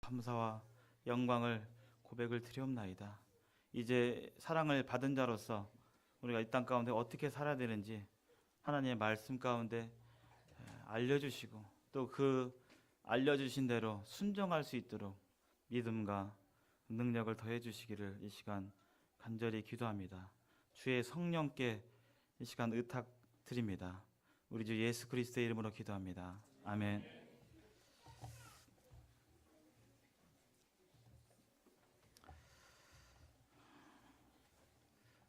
감사와 영광을 고백을 드리옵나이다. 이제 사랑을 받은 자로서 우리가 이 땅 가운데 어떻게 살아야 되는지 하나님의 말씀 가운데 알려주시고 또 그 알려주신 대로 순종할 수 있도록 믿음과 능력을 더해 주시기를 이 시간 간절히 기도합니다. 주의 성령께 이 시간 의탁드립니다. 우리 주 예수 그리스도의 이름으로 기도합니다. 아멘.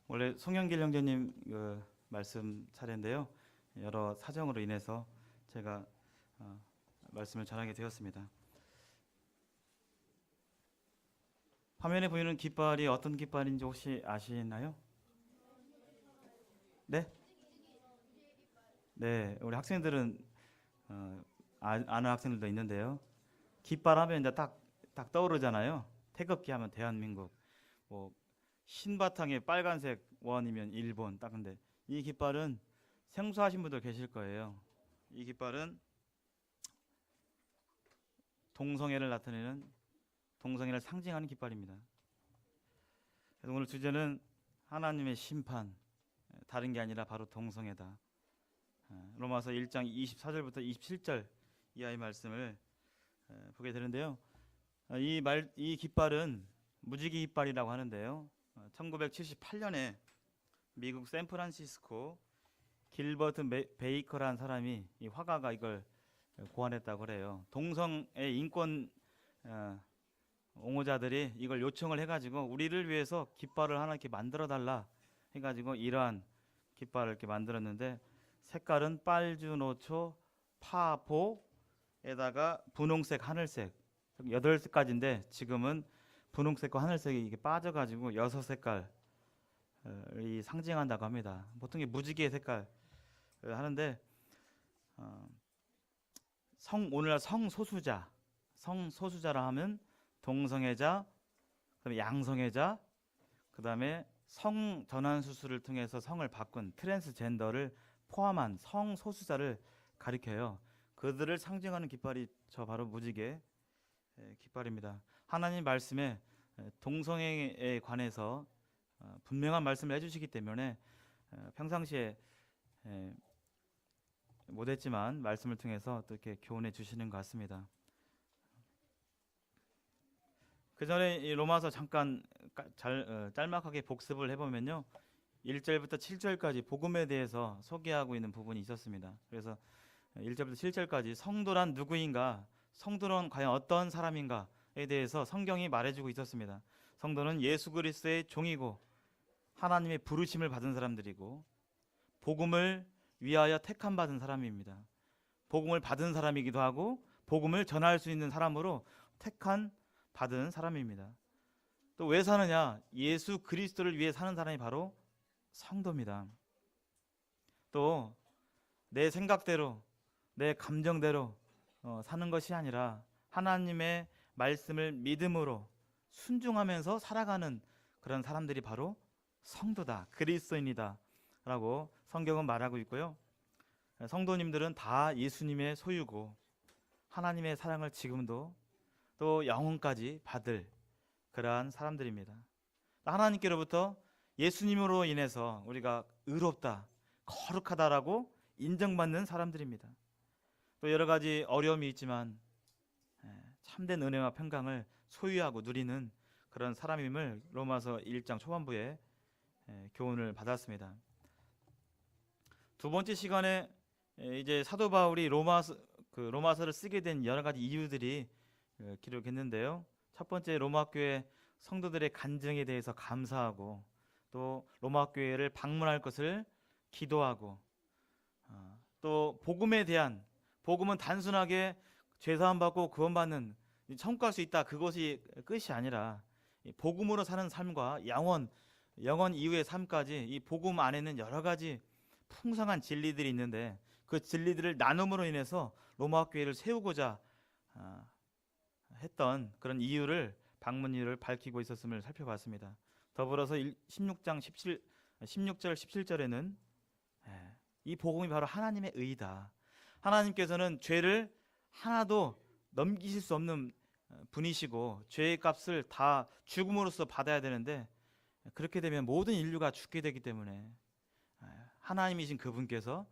원래 송영길 형제님 말씀 차례인데요. 여러 사정으로 인해서 제가 말씀을 전하게 되었습니다. 화면에 보이는 깃발이 어떤 깃발인지 혹시 아시나요? 네? 네, 우리 학생들은 아는 학생들도 있는데요. 깃발 하면 이제 딱 떠오르잖아요. 태극기 하면 대한민국, 뭐 흰 바탕에 빨간색 원이면 일본. 딱 근데 이 깃발은 생소하신 분들 계실 거예요. 이 깃발은 동성애를 나타내는 동성애를 상징하는 깃발입니다. 그래서 오늘 주제는 하나님의 심판, 다른 게 아니라 바로 동성애다. 로마서 1장 24절부터 27절 이하의 말씀을 보게 되는데요. 이 깃발은 무지개 깃발이라고 하는데요. 1978년에 미국 샌프란시스코 길버트 베이커라는 사람이 이 화가가 이걸 고안했다고 그래요. 동성애 인권 옹호자들이 이걸 요청을 해가지고 우리를 위해서 깃발을 하나 이렇게 만들어 달라 해가지고 이러한 깃발을 이렇게 만들었는데 색깔은 빨주노초 파포에다가 분홍색 하늘색 8색까지인데 지금은 분홍색과 하늘색이 이게 빠져가지고 6색깔이 상징한다고 합니다. 보통 무지개 색깔 하는데 오늘날 성소수자라 하면 동성애자, 그다음에 양성애자, 그다음에 성전환 수술을 통해서 성을 바꾼 트랜스젠더를 포함한 성소수자를 가리켜요. 그들을 상징하는 깃발이 저 바로 무지개 깃발입니다. 하나님 말씀에 동성애에 관해서 분명한 말씀을 해주시기 때문에 평상시에 못했지만 말씀을 통해서 또 이렇게 교훈해 주시는 것 같습니다. 그 전에 이 로마서 잠깐 짤막하게 복습을 해보면요, 1절부터 7절까지 복음에 대해서 소개하고 있는 부분이 있었습니다. 그래서 1절부터 7절까지 성도란 누구인가, 성도는 과연 어떤 사람인가에 대해서 성경이 말해주고 있었습니다. 성도는 예수 그리스도의 종이고 하나님의 부르심을 받은 사람들이고 복음을 위하여 택함 받은 사람입니다. 복음을 받은 사람이기도 하고 복음을 전할 수 있는 사람으로 택한 받은 사람입니다. 또 왜 사느냐? 예수 그리스도를 위해 사는 사람이 바로 성도입니다. 또 내 생각대로 내 감정대로 사는 것이 아니라 하나님의 말씀을 믿음으로 순종하면서 살아가는 그런 사람들이 바로 성도다, 그리스도인이다 라고 성경은 말하고 있고요. 성도님들은 다 예수님의 소유고 하나님의 사랑을 지금도 또 영혼까지 받을 그러한 사람들입니다. 하나님께로부터 예수님으로 인해서 우리가 의롭다, 거룩하다라고 인정받는 사람들입니다. 또 여러 가지 어려움이 있지만 참된 은혜와 평강을 소유하고 누리는 그런 사람임을 로마서 1장 초반부에 교훈을 받았습니다. 두 번째 시간에 이제 사도 바울이 로마서를 쓰게 된 여러 가지 이유들이 기록했는데요. 첫 번째, 로마 교회 성도들의 간증에 대해서 감사하고 또 로마 교회를 방문할 것을 기도하고 또 복음은 단순하게 죄사함 받고 구원받는 천국할 수 있다, 그것이 끝이 아니라 복음으로 사는 삶과 영원 이후의 삶까지 이 복음 안에는 여러 가지 풍성한 진리들이 있는데 그 진리들을 나눔으로 인해서 로마 교회를 세우고자 했던 그런 이유를 방문 이유를 밝히고 있었음을 살펴봤습니다. 더불어서 16절 17절에는 이 복음이 바로 하나님의 의이다. 하나님께서는 죄를 하나도 넘기실 수 없는 분이시고 죄의 값을 다 죽음으로써 받아야 되는데 그렇게 되면 모든 인류가 죽게 되기 때문에 하나님이신 그분께서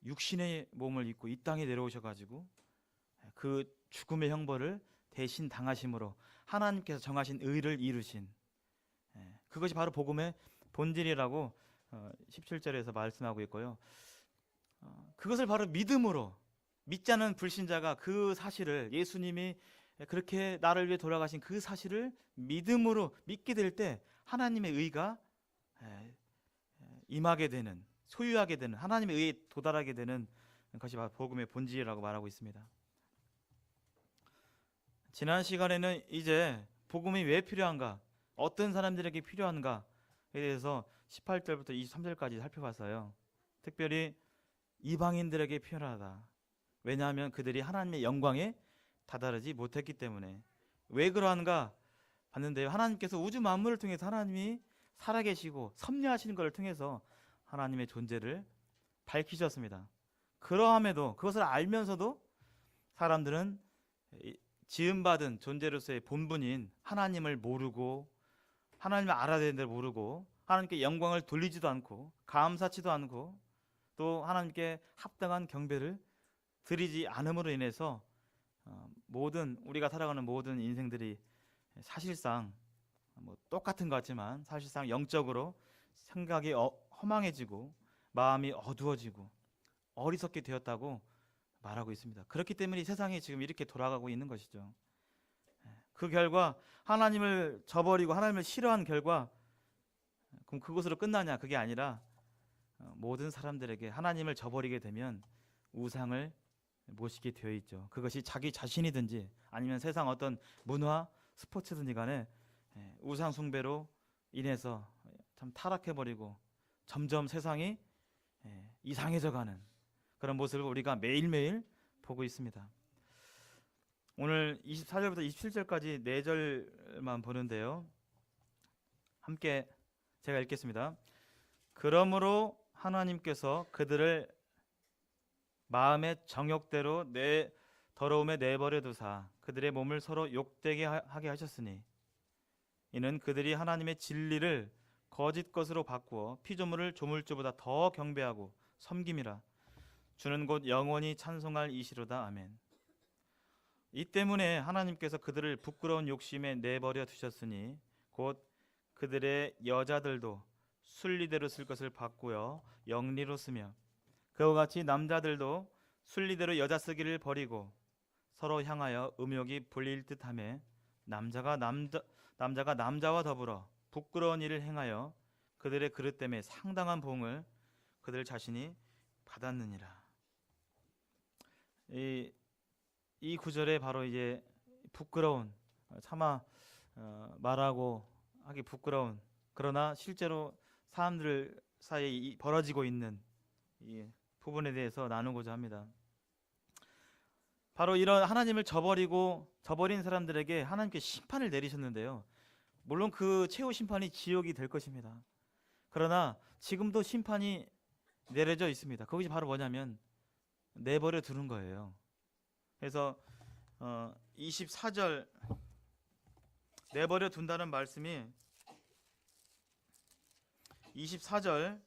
육신의 몸을 입고 이 땅에 내려오셔가지고 그 죽음의 형벌을 대신 당하심으로 하나님께서 정하신 의를 이루신 그것이 바로 복음의 본질이라고 17절에서 말씀하고 있고요. 그것을 바로 믿음으로 믿지 않은 불신자가 그 사실을 예수님이 그렇게 나를 위해 돌아가신 그 사실을 믿음으로 믿게 될 때 하나님의 의가 임하게 되는 소유하게 되는 하나님의 의에 도달하게 되는 것이 바로 복음의 본질이라고 말하고 있습니다. 지난 시간에는 이제 복음이 왜 필요한가 어떤 사람들에게 필요한가에 대해서 18절부터 23절까지 살펴봤어요. 특별히 이방인들에게 필요하다. 왜냐하면 그들이 하나님의 영광에 다다르지 못했기 때문에. 왜 그러한가 봤는데요. 하나님께서 우주 만물을 통해서 하나님이 살아계시고 섭리하시는 것을 통해서 하나님의 존재를 밝히셨습니다. 그러함에도 그것을 알면서도 사람들은 지음받은 존재로서의 본분인 하나님을 모르고 하나님을 알아야 되는 데를 모르고 하나님께 영광을 돌리지도 않고 감사치도 않고 또 하나님께 합당한 경배를 드리지 않음으로 인해서 모든 우리가 살아가는 모든 인생들이 사실상 똑같은 것 같지만 사실상 영적으로 생각이 허망해지고 마음이 어두워지고 어리석게 되었다고 말하고 있습니다. 그렇기 때문에 이 세상이 지금 이렇게 돌아가고 있는 것이죠. 그 결과 하나님을 저버리고 하나님을 싫어한 결과 그럼 그것으로 끝나냐? 그게 아니라 모든 사람들에게 하나님을 저버리게 되면 우상을 모시게 되어 있죠. 그것이 자기 자신이든지 아니면 세상 어떤 문화, 스포츠든지 간에 우상 숭배로 인해서 참 타락해버리고 점점 세상이 이상해져가는 그런 모습을 우리가 매일매일 보고 있습니다. 오늘 24절부터 27절까지 4절만 보는데요. 함께 제가 읽겠습니다. 그러므로 하나님께서 그들을 마음의 정욕대로 더러움에 내버려 두사 그들의 몸을 서로 욕되게 하게 하셨으니 이는 그들이 하나님의 진리를 거짓 것으로 바꾸어 피조물을 조물주보다 더 경배하고 섬김이라. 주는 곧 영원히 찬송할 이시로다. 아멘. 이 때문에 하나님께서 그들을 부끄러운 욕심에 내버려 두셨으니 곧 그들의 여자들도 순리대로 쓸 것을 바꾸어 영리로 쓰며 그와 같이 남자들도 순리대로 여자 쓰기를 버리고 서로 향하여 음욕이 불릴 듯하며 남자가 남자와 더불어 부끄러운 일을 행하여 그들의 그릇 때문에 상당한 봉을 그들 자신이 받았느니라. 이 구절에 바로 이제 부끄러운 차마 말하고 하기 부끄러운 그러나 실제로 사람들 사이에 벌어지고 있는 이 부분에 대해서 나누고자 합니다. 바로 이런 하나님을 저버린 사람들에게 하나님께 심판을 내리셨는데요. 물론 그 최후 심판이 지옥이 될 것입니다. 그러나 지금도 심판이 내려져 있습니다. 그것이 바로 뭐냐면 내버려 두는 거예요. 그래서 24절 내버려 둔다는 말씀이 24절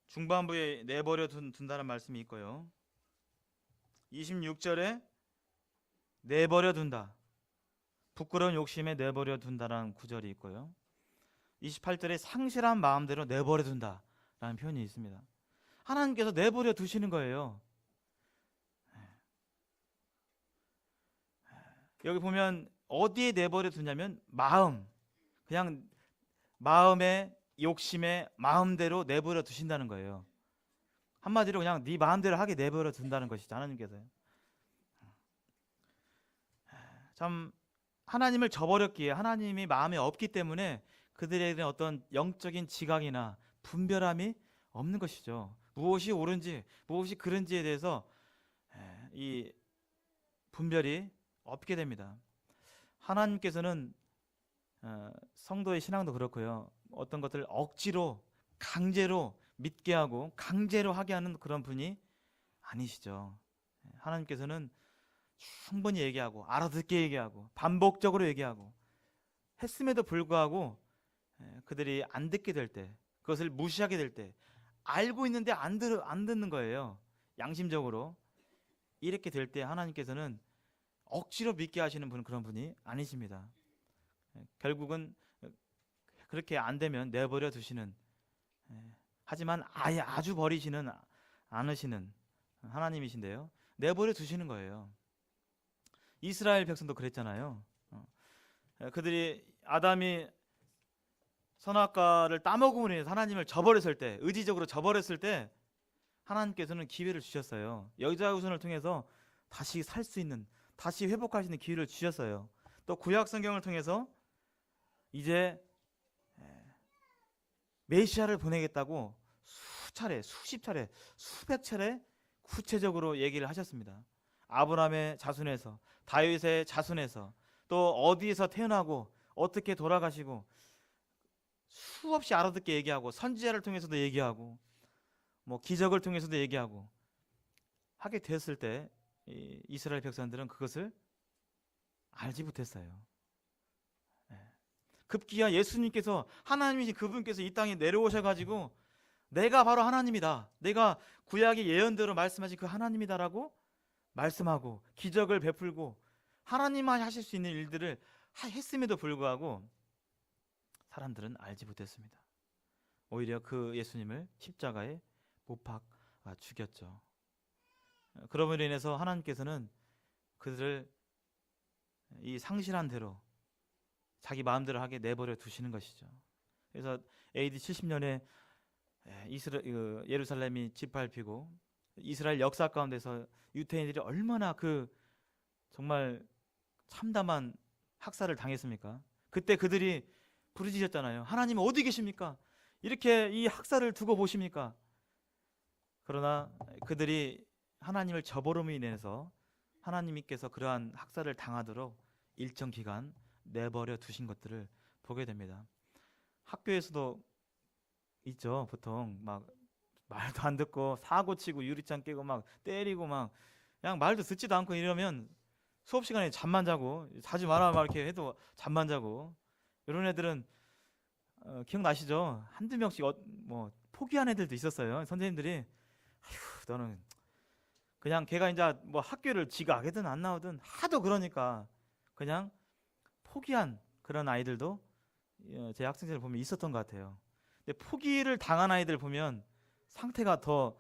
중반부에 내버려 둔다는 말씀이 있고요. 26절에 내버려 둔다. 부끄러운 욕심에 내버려 둔다라는 구절이 있고요. 28절에 상실한 마음대로 내버려 둔다라는 표현이 있습니다. 하나님께서 내버려 두시는 거예요. 여기 보면 어디에 내버려 두냐면 마음, 그냥 마음의 욕심에 마음대로 내버려 두신다는 거예요. 한마디로 그냥 네 마음대로 하게 내버려 둔다는 것이죠. 하나님께서요. 참 하나님을 저버렸기에 하나님이 마음에 없기 때문에 그들에게는 어떤 영적인 지각이나 분별함이 없는 것이죠. 무엇이 옳은지 무엇이 그른지에 대해서 이 분별이 없게 됩니다. 하나님께서는 성도의 신앙도 그렇고요. 어떤 것들을 억지로 강제로 믿게 하고 강제로 하게 하는 그런 분이 아니시죠. 하나님께서는 충분히 얘기하고 알아듣게 얘기하고 반복적으로 얘기하고 했음에도 불구하고 그들이 안 듣게 될 때, 그것을 무시하게 될 때, 알고 있는데 안 듣는 거예요. 양심적으로. 이렇게 될 때 하나님께서는 억지로 믿게 하시는 분은 그런 분이 아니십니다. 결국은 그렇게 안 되면 내버려 두시는, 하지만 아예 아주 버리시는 않으시는 하나님이신데요. 내버려 두시는 거예요. 이스라엘 백성도 그랬잖아요. 그들이 아담이 선악과를 따먹음으로 인해서 하나님을 저버렸을 때, 의지적으로 저버렸을 때 하나님께서는 기회를 주셨어요. 여자 후손을 통해서 다시 살 수 있는, 다시 회복할 수 있는 기회를 주셨어요. 또 구약 성경을 통해서 이제 메시아를 보내겠다고 수차례, 수십 차례, 수백 차례 구체적으로 얘기를 하셨습니다. 아브라함의 자손에서, 다윗의 자손에서, 또 어디에서 태어나고 어떻게 돌아가시고 수없이 알아듣게 얘기하고 선지자를 통해서도 얘기하고 뭐 기적을 통해서도 얘기하고 하게 되었을 때 이스라엘 백성들은 그것을 알지 못했어요. 급기야 예수님께서, 하나님이신 그분께서 이 땅에 내려오셔가지고 내가 바로 하나님이다, 내가 구약의 예언대로 말씀하신 그 하나님이다라고 말씀하고 기적을 베풀고 하나님만 하실 수 있는 일들을 했음에도 불구하고 사람들은 알지 못했습니다. 오히려 그 예수님을 십자가에 못 박아 죽였죠. 그러므로 인해서 하나님께서는 그들을 이 상실한 대로 자기 마음대로 하게 내버려 두시는 것이죠. 그래서 AD 70년에 예루살렘이 짓밟히고 이스라엘 역사 가운데서 유대인들이 얼마나 그 정말 참담한 학살을 당했습니까? 그때 그들이 부르짖었잖아요. 하나님은 어디 계십니까? 이렇게 이 학살을 두고 보십니까? 그러나 그들이 하나님을 저버름으로 인해서 하나님께서 그러한 학살을 당하도록 일정 기간 내버려 두신 것들을 보게 됩니다. 학교에서도 있죠. 보통 막 말도 안 듣고 사고 치고 유리창 깨고 막 때리고 막 그냥 말도 듣지도 않고 이러면 수업 시간에 잠만 자고, 자지 마라 막 이렇게 해도 잠만 자고, 이런 애들은 기억나시죠? 한두 명씩 뭐 포기한 애들도 있었어요. 선생님들이 아휴 너는 그냥 걔가 이제 뭐 학교를 지가 가든 안 나오든 하도 그러니까 그냥 포기한 그런 아이들도 제 학생들 보면 있었던 것 같아요. 근데 포기를 당한 아이들 보면 상태가 더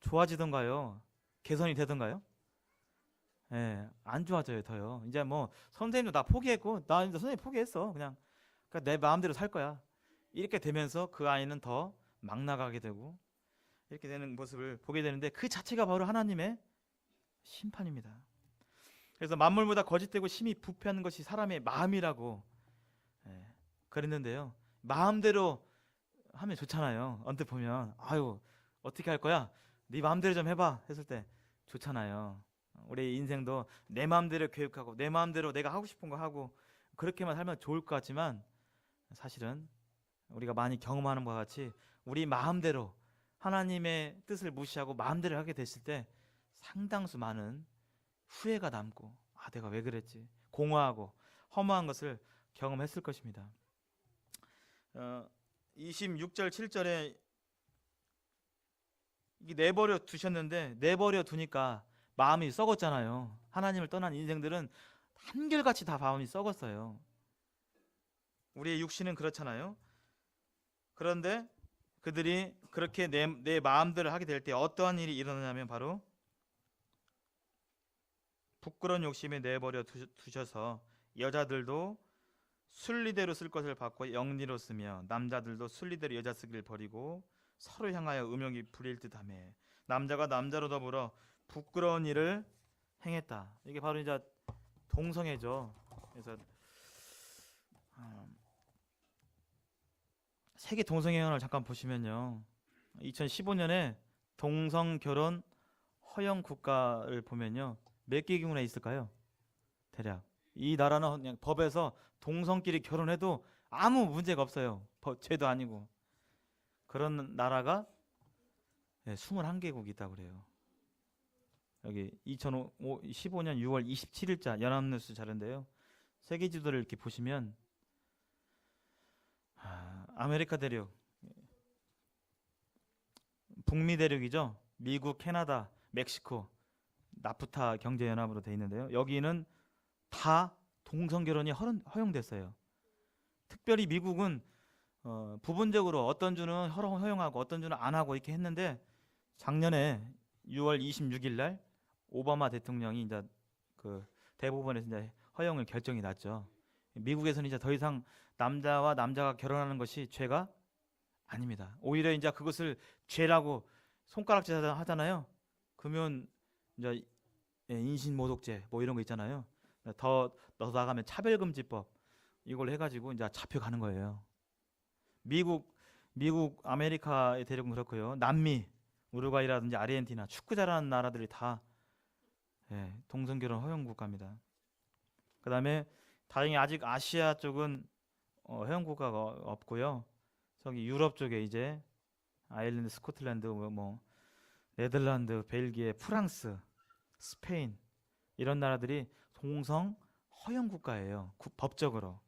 좋아지던가요? 개선이 되던가요? 안 좋아져요, 더요. 이제 뭐 선생님도 나 포기했고, 나 이제 선생님 포기했어. 그냥 그러니까 내 마음대로 살 거야. 이렇게 되면서 그 아이는 더 막 나가게 되고 이렇게 되는 모습을 보게 되는데, 그 자체가 바로 하나님의 심판입니다. 그래서 만물보다 거짓되고 심히 부패하는 것이 사람의 마음이라고 그랬는데요. 마음대로 하면 좋잖아요. 언뜻 보면 아유 어떻게 할 거야? 네 마음대로 좀 해봐 했을 때 좋잖아요. 우리 인생도 내 마음대로 계획하고 내 마음대로 내가 하고 싶은 거 하고 그렇게만 살면 좋을 것 같지만, 사실은 우리가 많이 경험하는 것과 같이 우리 마음대로 하나님의 뜻을 무시하고 마음대로 하게 됐을 때 상당수 많은 후회가 남고, 아 내가 왜 그랬지, 공허하고 허무한 것을 경험했을 것입니다. 26절 7절에 내버려 두셨는데, 내버려 두니까 마음이 썩었잖아요. 하나님을 떠난 인생들은 한결같이 다 마음이 썩었어요. 우리의 육신은 그렇잖아요. 그런데 그들이 그렇게 내 마음대로 하게 될 때 어떠한 일이 일어나냐면 바로 부끄러운 욕심에 내버려 두셔서 여자들도 순리대로 쓸 것을 받고 영리로 쓰며 남자들도 순리대로 여자 쓰기를 버리고 서로 향하여 음욕이 부릴 듯하며 남자가 남자로 더불어 부끄러운 일을 행했다. 이게 바로 이제 동성애죠. 그래서 세계 동성애연을 잠깐 보시면요, 2015년에 동성 결혼 허용 국가를 보면요 몇 개 국가나 있을까요? 대략 이 나라는 그냥 법에서 동성끼리 결혼해도 아무 문제가 없어요. 죄도 아니고. 그런 나라가 21개국이 있다고 그래요. 여기 2015년 6월 27일자 연합뉴스 자료인데요. 세계 지도를 이렇게 보시면 아메리카 대륙, 북미 대륙이죠. 미국, 캐나다, 멕시코, 나프타 경제연합으로 돼 있는데요. 여기는 다 동성 결혼이 허용됐어요. 특별히 미국은 부분적으로 어떤 주는 허용하고 어떤 주는 안 하고 이렇게 했는데 작년에 6월 26일 날 오바마 대통령이 이제 그 대법원에서 이제 허용을 결정이 났죠. 미국에서는 이제 더 이상 남자와 남자가 결혼하는 것이 죄가 아닙니다. 오히려 이제 그것을 죄라고 손가락질 하잖아요. 그러면 이제 인신모독죄 뭐 이런 거 있잖아요. 더 나가면 차별금지법 이걸 해가지고 이제 잡혀가는 거예요. 미국 아메리카의 대륙은 그렇고요. 남미 우루과이라든지 아르헨티나 축구 잘하는 나라들이 다 동성결혼 허용 국가입니다. 그다음에 다행히 아직 아시아 쪽은 허용 국가가 없고요. 저기 유럽 쪽에 이제 아일랜드, 스코틀랜드, 뭐 네덜란드, 벨기에, 프랑스, 스페인 이런 나라들이 동성 허용 국가예요. 법적으로.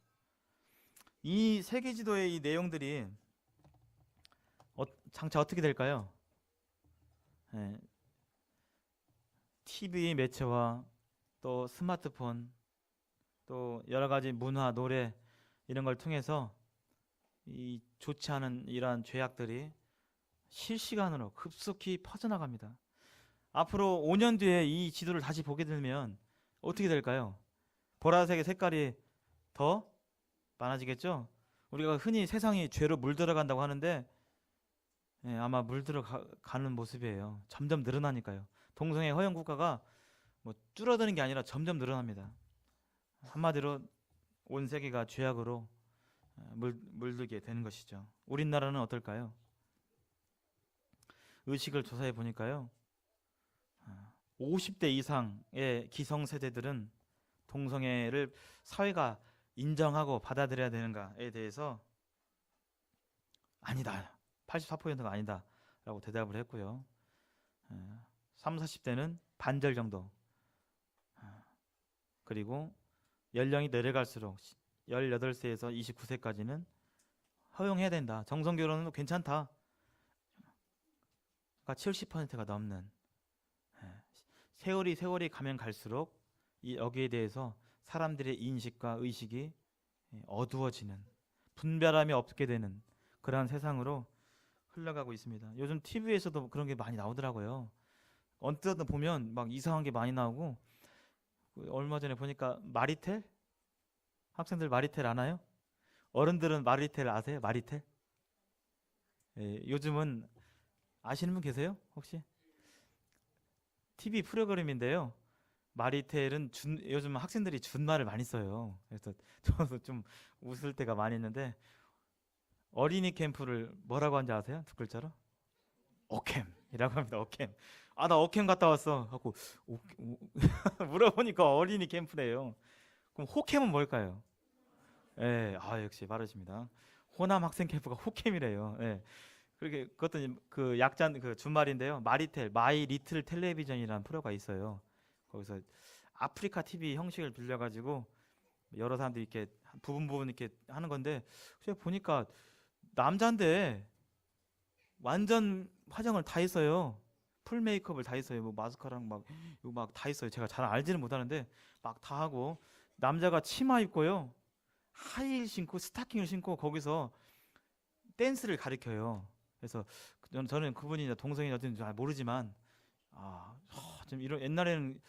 이 세계 지도의 이 내용들이 장차 어떻게 될까요? TV 매체와 또 스마트폰 또 여러 가지 문화, 노래 이런 걸 통해서 이 좋지 않은 이러한 죄악들이 실시간으로 급속히 퍼져나갑니다. 앞으로 5년 뒤에 이 지도를 다시 보게 되면 어떻게 될까요? 보라색의 색깔이 더 많아지겠죠? 우리가 흔히 세상이 죄로 물들어간다고 하는데 아마 물들어가는 모습이에요. 점점 늘어나니까요. 동성애 허용 국가가 뭐 줄어드는 게 아니라 점점 늘어납니다. 한마디로 온 세계가 죄악으로 물들게 되는 것이죠. 우리나라는 어떨까요? 의식을 조사해 보니까요. 50대 이상의 기성세대들은 동성애를 사회가 인정하고 받아들여야 되는가에 대해서 아니다. 84%가 아니다 라고 대답을 했고요. 30, 40대는 반절 정도. 그리고 연령이 내려갈수록 18세에서 29세까지는 허용해야 된다. 정성결혼은 괜찮다. 그러니까 70%가 넘는. 세월이 가면 갈수록 여기에 대해서 사람들의 인식과 의식이 어두워지는, 분별함이 없게 되는 그러한 세상으로 흘러가고 있습니다. 요즘 TV에서도 그런 게 많이 나오더라고요. 언뜻 보면 막 이상한 게 많이 나오고, 얼마 전에 보니까 마리텔? 학생들 마리텔 아나요? 어른들은 마리텔 아세요? 마리텔? 요즘은 아시는 분 계세요? 혹시? TV 프로그램인데요. 마리텔은 요즘 학생들이 준말을 많이 써요. 그래서 저도 좀 웃을 때가 많이 있는데, 어린이 캠프를 뭐라고 하는지 아세요? 두 글자로? 어캠이라고 합니다. 어캠. 나 어캠 갔다 왔어 하고 물어보니까 어린이 캠프래요. 그럼 호캠은 뭘까요? 역시 빠르십니다. 호남 학생 캠프가 호캠이래요. 그것도 그 약자 그 준말인데요. 마리텔, 마이 리틀 텔레비전이라는 프로가 있어요. 거기서 아프리카 TV 형식을 빌려가지고 여러 사람들이 이렇게 부분 이렇게 하는 건데, 제가 보니까 남자인데 완전 화장을 다 했어요. 풀 메이크업을 다 했어요. 뭐 마스카라랑 막 다 했어요. 제가 잘 알지는 못하는데 막 다 하고, 남자가 치마 입고요, 하이힐 신고 스타킹을 신고 거기서 댄스를 가르쳐요. 그래서 저는 그분이 동성이 어딘지 잘 모르지만 좀 옛날에는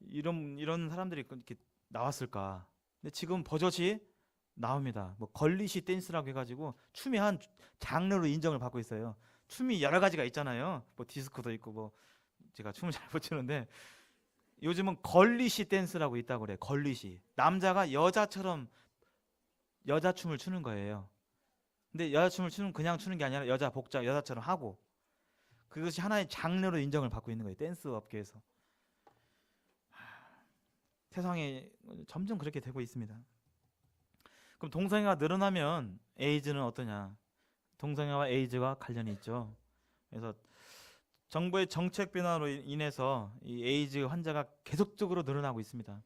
이런 사람들이 이렇게 나왔을까. 근데 지금 버젓이 나옵니다. 뭐 걸리시 댄스라고 해가지고 춤이 한 장르로 인정을 받고 있어요. 춤이 여러 가지가 있잖아요. 뭐 디스코도 있고, 뭐 제가 춤을 잘 못 추는데 요즘은 걸리시 댄스라고 있다고 그래. 걸리시. 남자가 여자처럼 여자 춤을 추는 거예요. 근데 여자 춤을 그냥 추는 게 아니라 여자 복장 여자처럼 하고, 그것이 하나의 장르로 인정을 받고 있는 거예요. 댄스 업계에서. 세상에 점점 그렇게 되고 있습니다. 그럼 동성애가 늘어나면 에이즈는 어떠냐? 동성애와 에이즈가 관련이 있죠. 그래서 정부의 정책 변화로 인해서 이 에이즈 환자가 계속적으로 늘어나고 있습니다.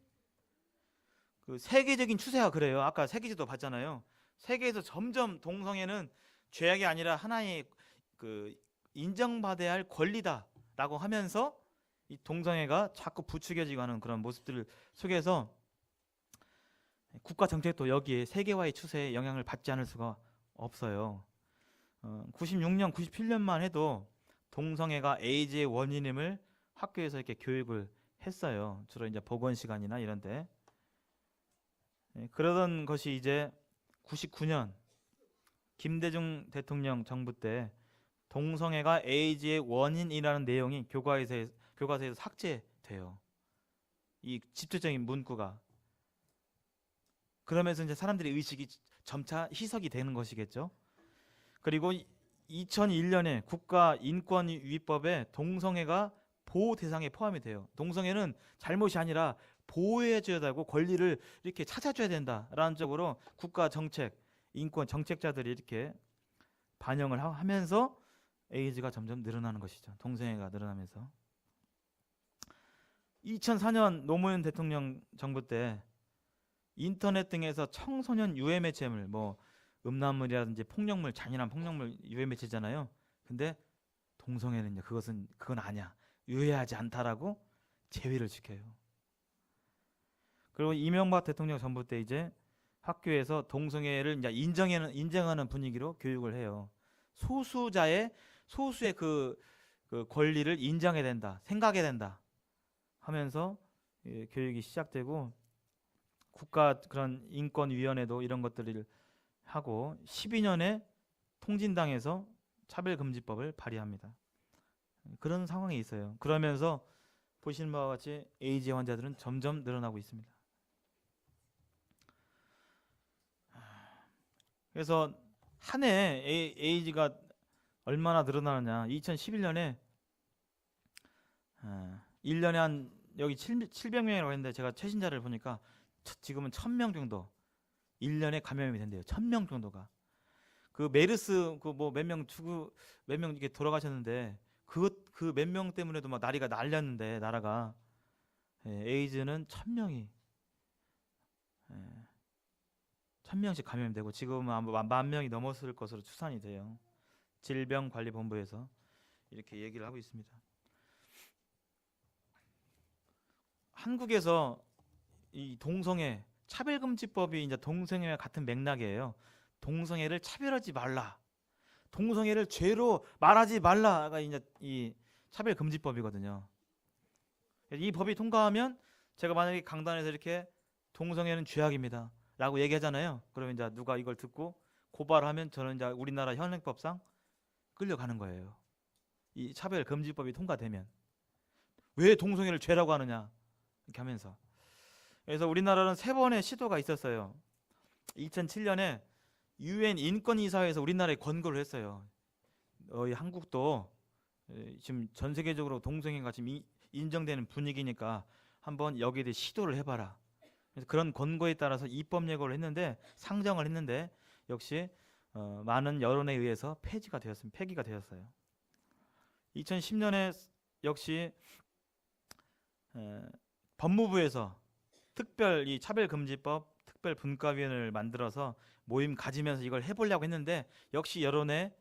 그 세계적인 추세가 그래요. 아까 세계지도 봤잖아요. 세계에서 점점 동성애는 죄악이 아니라 하나의 그 인정받아야 할 권리다라고 하면서 이 동성애가 자꾸 부추겨지고 하는 그런 모습들 속에서 국가 정책도 여기에 세계화의 추세에 영향을 받지 않을 수가 없어요. 96년, 97년만 해도 동성애가 에이즈의 원인임을 학교에서 이렇게 교육을 했어요. 주로 이제 보건 시간이나 이런데. 그러던 것이 이제 99년 김대중 대통령 정부 때 동성애가 에이즈의 원인이라는 내용이 교과서에서 삭제돼요. 이 집중적인 문구가. 그러면서 이제 사람들의 의식이 점차 희석이 되는 것이겠죠. 그리고 2001년에 국가인권위법에 동성애가 보호 대상에 포함이 돼요. 동성애는 잘못이 아니라 보호해줘야 되고 권리를 이렇게 찾아줘야 된다라는 쪽으로 국가 정책, 인권 정책자들이 이렇게 반영을 하면서 에이즈가 점점 늘어나는 것이죠. 동성애가 늘어나면서 2004년 노무현 대통령 정부 때 인터넷 등에서 청소년 유해 매체물, 뭐 음란물이라든지 폭력물, 잔인한 폭력물 유해 매체잖아요. 근데 동성애는요, 그건 아니야, 유해하지 않다라고 제외를 시켜요. 그리고 이명박 대통령 정부 때 이제 학교에서 동성애를 이제 인정하는 분위기로 교육을 해요. 소수의 그 권리를 인정해야 된다, 생각해야 된다 하면서 교육이 시작되고, 국가 그런 인권위원회도 이런 것들을 하고 12년에 통진당에서 차별금지법을 발의합니다. 그런 상황이 있어요. 그러면서 보시는 바와 같이 에이즈 환자들은 점점 늘어나고 있습니다. 그래서 한 해 에이즈가 얼마나 늘어나느냐. 2011년에 1년에 한 여기 700명이라고 했는데 제가 최신자를 보니까 지금은 1000명 정도 1년에 감염이 된대요. 1000명 정도가. 그 메르스 그 뭐 몇 명 이렇게 돌아가셨는데 그 몇 명 때문에도 막 난리가 날렸는데 나라가. 에이즈는 1000명이 1000명씩 감염되고 지금은 아마 10,000명이 넘었을 것으로 추산이 돼요. 질병관리본부에서 이렇게 얘기를 하고 있습니다. 한국에서 이 동성애 차별금지법이 이제 동성애와 같은 맥락이에요. 동성애를 차별하지 말라, 동성애를 죄로 말하지 말라가 이제 이 차별금지법이거든요. 이 법이 통과하면 제가 만약에 강단에서 이렇게 동성애는 죄악입니다 라고 얘기하잖아요. 그러면 이제 누가 이걸 듣고 고발하면 저는 이제 우리나라 현행법상 끌려가는 거예요. 이 차별금지법이 통과되면. 왜 동성애를 죄라고 하느냐 이렇게 하면서. 그래서 우리나라는 3번의 시도가 있었어요. 2007년에 UN 인권이사회에서 우리나라에 권고를 했어요. 한국도 지금 전 세계적으로 동성애가 지금 인정되는 분위기니까 한번 여기에 대해 시도를 해봐라. 그래서 그런 권고에 따라서 입법 예고를 했는데, 상정을 했는데 역시 많은 여론에 의해서 폐기가 되었어요. 2010년에 역시 법무부에서 특별 이 차별금지법 특별분과위원회를 만들어서 모임 가지면서 이걸 해보려고 했는데 역시 여론의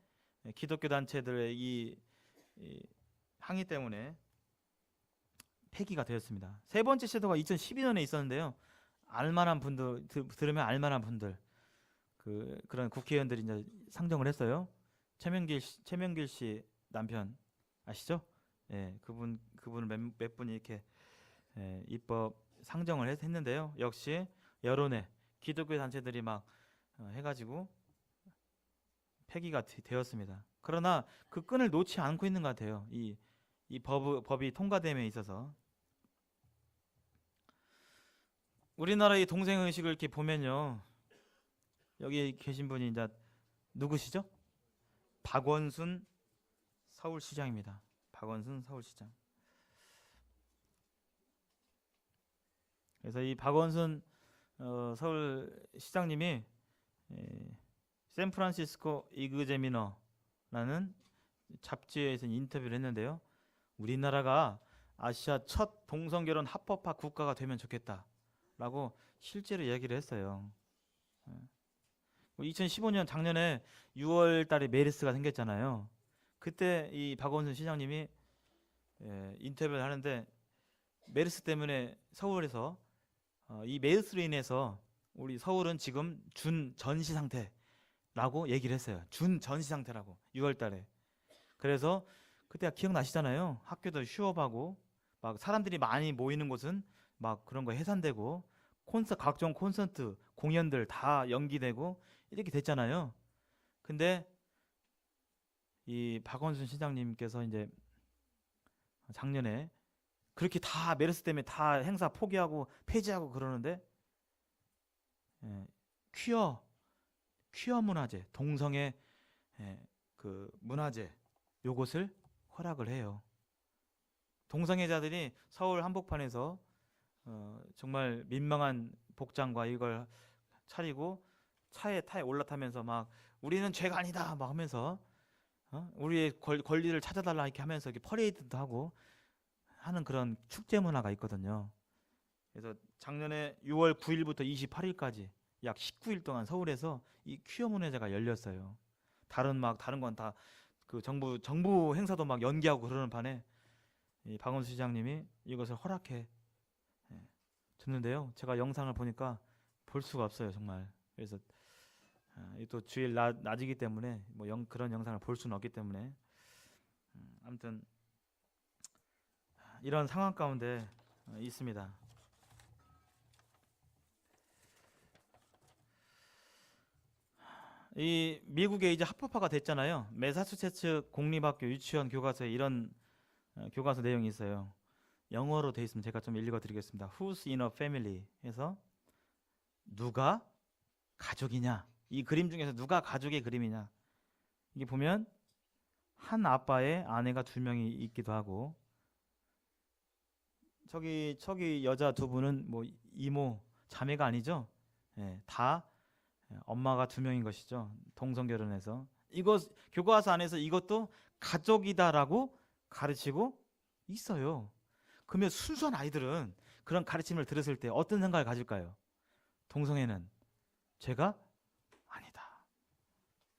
기독교 단체들의 이 항의 때문에 폐기가 되었습니다. 3번째 시도가 2012년에 있었는데요. 알만한 분들 들으면 알만한 분들 그런 국회의원들이 이제 상정을 했어요. 최명길 씨 남편 아시죠? 예, 그분을 몇 분이 이렇게 입법 상정을 했는데요. 역시 여론의 기독교 단체들이 막 해가지고 폐기가 되었습니다. 그러나 그 끈을 놓지 않고 있는 것 같아요. 이 법이 통과됨에 있어서. 우리나라의 동성 의식을 이렇게 보면요, 여기 계신 분이 이제 누구시죠? 박원순 서울시장입니다. 박원순 서울시장. 그래서 이 박원순 서울시장님이 샌프란시스코 이그제미너라는 잡지에서 인터뷰를 했는데요. 우리나라가 아시아 첫 동성결혼 합법화 국가가 되면 좋겠다라고 실제로 얘기를 했어요. 2015년 작년에 6월 달에 메르스가 생겼잖아요. 그때 이 박원순 시장님이 인터뷰를 하는데 메르스 때문에 서울에서 이 메르스로 인해서 우리 서울은 지금 준 전시 상태라고 얘기를 했어요. 준 전시 상태라고 6월 달에. 그래서 그때 기억나시잖아요. 학교도 휴업하고 막 사람들이 많이 모이는 곳은 막 그런 거 해산되고 각종 콘서트, 공연들 다 연기되고 이렇게 됐잖아요. 근데 이 박원순 시장님께서 이제 작년에 그렇게 다 메르스 때문에 다 행사 포기하고 폐지하고 그러는데 퀴어 문화재, 동성애 그 문화재 요것을 허락을 해요. 동성애자들이 서울 한복판에서 정말 민망한 복장과 이걸 차리고 차에 올라타면서 막 우리는 죄가 아니다 막 하면서 우리의 권리를 찾아달라 이렇게 하면서 이렇게 퍼레이드도 하고 하는 그런 축제 문화가 있거든요. 그래서 작년에 6월 9일부터 28일까지 약 19일 동안 서울에서 이 퀴어 문화제가 열렸어요. 다른 건 다 그 정부 행사도 막 연기하고 그러는 반에 이 박원순 시장님이 이것을 허락해 줬는데요. 제가 영상을 보니까 볼 수가 없어요, 정말. 그래서 또 주일 낮이기 때문에 뭐 그런 영상을 볼 수는 없기 때문에 아무튼 이런 상황 가운데 있습니다. 이 미국에 이제 합법화가 됐잖아요. 매사추세츠 공립학교 유치원 교과서에 이런 교과서 내용이 있어요. 영어로 되어 있으면 제가 좀 읽어드리겠습니다. Who's in a family? 해서 누가 가족이냐? 이 그림 중에서 누가 가족의 그림이냐? 이게 보면 한 아빠의 아내가 2명이 있기도 하고 저기 여자 2분은 뭐 이모 자매가 아니죠? 다 엄마가 2명인 것이죠. 동성 결혼해서 이것 교과서 안에서 이것도 가족이다라고 가르치고 있어요. 그러면 순수한 아이들은 그런 가르침을 들었을 때 어떤 생각을 가질까요? 동성애는 죄가 아니다